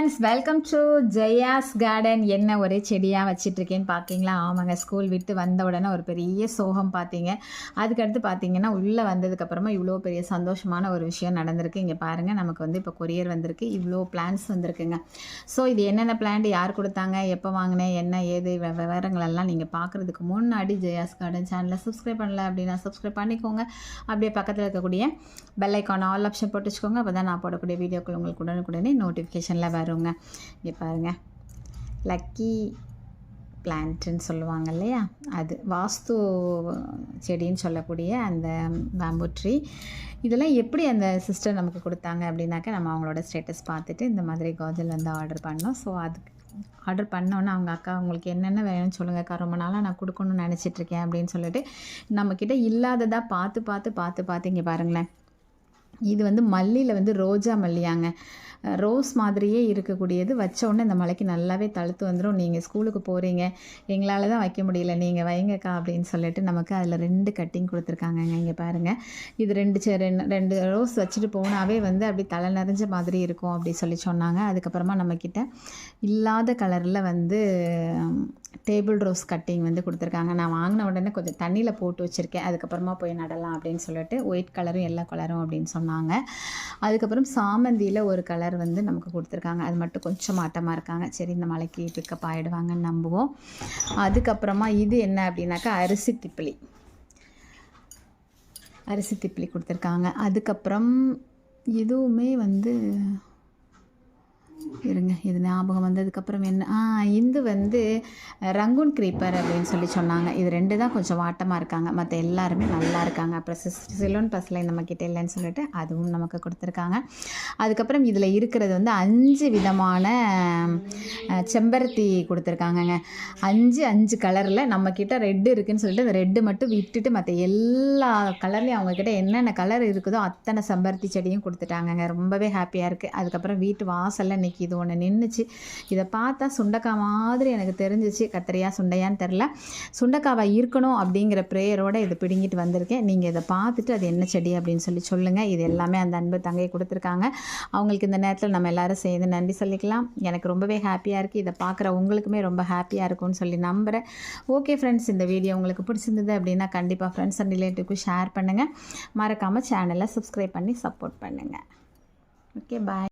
Friends, welcome to Jaya's garden. என்ன ஒரே செடியாக வச்சிட்ருக்கேன்னு பார்த்தீங்களா? ஆமாங்க, ஸ்கூல் விட்டு வந்த உடனே ஒரு பெரிய சோகம் பார்த்தீங்க. அதுக்கடுத்து பார்த்தீங்கன்னா உள்ளே வந்ததுக்கப்புறமா இவ்வளோ பெரிய சந்தோஷமான ஒரு விஷயம் நடந்திருக்கு. இங்கே பாருங்கள், நமக்கு வந்து இப்போ கொரியர் வந்திருக்கு. இவ்வளோ பிளான்ஸ் வந்திருக்குங்க. ஸோ இது என்னென்ன பிளான்ட், யார் கொடுத்தாங்க, எப்போ வாங்கினேன், என்ன ஏது விவரங்களெல்லாம் நீங்கள் பார்க்குறதுக்கு முன்னாடி ஜெயாஸ் கார்டன் சேனலை சப்ஸ்கிரைப் பண்ணல அப்படின்னா சப்ஸ்கிரைப் பண்ணிக்கோங்க. அப்படியே பக்கத்தில் இருக்கக்கூடிய பெல் ஐக்கான் ஆல் ஆப்ஷன் போட்டு வச்சுக்கோங்க. அப்போ தான் நான் போடக்கூடிய வீடியோக்கள் உங்களுக்கு உடனுக்குடனே நோட்டிஃபிகேஷனில் வருங்க. இங்கே பாருங்கள், லக்கி பிளான்ட்டுன்னு சொல்லுவாங்க இல்லையா, அது வாஸ்து செடின்னு சொல்லக்கூடிய அந்த பேம்பு ட்ரீ. இதெல்லாம் எப்படி அந்த சிஸ்டர் நமக்கு கொடுத்தாங்க அப்படின்னாக்கா, நம்ம அவங்களோட ஸ்டேட்டஸ் பார்த்துட்டு இந்த மாதிரி காஜல் வந்து ஆர்டர் பண்ணோம். ஸோ அதுக்கு ஆர்டர் பண்ணோன்னே அவங்க அக்கா உங்களுக்கு என்னென்ன வேணும்னு சொல்லுங்கள் அக்கா, ரொம்ப நாளாக நான் கொடுக்கணும்னு நினச்சிட்ருக்கேன் அப்படின்னு சொல்லிட்டு நம்மக்கிட்ட இல்லாததாக பார்த்து இங்கே பாருங்களேன். இது வந்து மல்லியில் வந்து ரோஜா மல்லியாங்க. ரோஸ் மாதிரியே இருக்கக்கூடியது. வச்ச உடனே இந்த மலைக்கு நல்லாவே தழுத்து வந்துடும். நீங்கள் ஸ்கூலுக்கு போகிறீங்க, எங்களால் தான் வைக்க முடியல, நீங்கள் வைங்கக்கா அப்படின்னு சொல்லிட்டு நமக்கு அதில் 2 கட்டிங் கொடுத்துருக்காங்கங்க. இங்கே பாருங்கள், இது 2 ரோஸ் வச்சுட்டு போனாவே வந்து அப்படி தலை நிறைஞ்ச மாதிரி இருக்கும் அப்படி சொல்லி சொன்னாங்க. அதுக்கப்புறமா நம்மக்கிட்ட இல்லாத கலரில் வந்து டேபிள் ரோஸ் கட்டிங் வந்து கொடுத்துருக்காங்க. நான் வாங்கின உடனே கொஞ்சம் தண்ணியில் போட்டு வச்சுருக்கேன், அதுக்கப்புறமா போய் நடலாம் அப்படின்னு சொல்லிட்டு. ஒயிட் கலரும் எல்லா கலரும் அப்படின்னு சொன்னாங்க. அதுக்கப்புறம் சாமந்தியில் ஒரு கலர் வந்து நமக்கு கொடுத்துருக்காங்க. அது மட்டும் கொஞ்சம் மாட்டமாக இருக்காங்க. சரி, இந்த மலைக்கு பிக்கப் ஆகிடுவாங்கன்னு நம்புவோம். அதுக்கப்புறமா இது என்ன அப்படின்னாக்கா அரிசி திப்பிலி கொடுத்துருக்காங்க. அதுக்கப்புறம் இதுவுமே வந்து இருங்க, இது ஞாபகம் வந்ததுக்கப்புறம் என்ன, இது வந்து ரங்கூன் க்ரீப்பர் அப்படின்னு சொல்லி சொன்னாங்க. இது 2 தான் கொஞ்சம் வாட்டமாக இருக்காங்க, மற்ற எல்லாருமே நல்லா இருக்காங்க. அப்புறம் சிலோன் பஸ்ல நம்மக்கிட்ட இல்லைன்னு சொல்லிட்டு அதுவும் நமக்கு கொடுத்துருக்காங்க. அதுக்கப்புறம் இதில் இருக்கிறது வந்து 5 விதமான செம்பருத்தி கொடுத்துருக்காங்கங்க. 5 கலரில். நம்மக்கிட்ட ரெட்டு இருக்குதுன்னு சொல்லிட்டு அந்த ரெட்டு மட்டும் விட்டுட்டு மற்ற எல்லா கலர்லேயும் அவங்கக்கிட்ட என்னென்ன கலர் இருக்குதோ அத்தனை செம்பருத்தி செடியும் கொடுத்துட்டாங்கங்க. ரொம்பவே ஹாப்பியாக இருக்குது. அதுக்கப்புறம் வீட்டு வாசலில் இன்றைக்கி இது ஒன்று நின்றுச்சு. இதை பார்த்தா சுண்டக்காய் மாதிரி எனக்கு தெரிஞ்சிச்சு. கத்திரியா சுண்டையான்னு தெரில, சுண்டக்காவாக இருக்கணும் அப்படிங்கிற ப்ரேயரோடு இதை பிடுங்கிட்டு வந்திருக்கேன். நீங்கள் இதை பார்த்துட்டு அது என்ன செடி அப்படின்னு சொல்லி சொல்லுங்கள். இது எல்லாமே அந்த அன்பு தங்கை கொடுத்துருக்காங்க. அவங்களுக்கு இந்த நேரத்தில் நம்ம எல்லோரும் சேர்ந்து நன்றி சொல்லிக்கலாம். எனக்கு ரொம்பவே ஹாப்பியாக இருக்குது. இதை பார்க்குற உங்களுக்குமே ரொம்ப ஹாப்பியாக இருக்கும்னு சொல்லி நம்புகிறேன். ஓகே ஃப்ரெண்ட்ஸ், இந்த வீடியோ உங்களுக்கு பிடிச்சிருந்தது அப்படின்னா கண்டிப்பாக ஃப்ரெண்ட்ஸ் அண்ட் ரிலேட்டிவ்க்கு ஷேர் பண்ணுங்கள். மறக்காமல் சேனலை சப்ஸ்கிரைப் பண்ணி சப்போர்ட் பண்ணுங்கள். ஓகே, பாய்.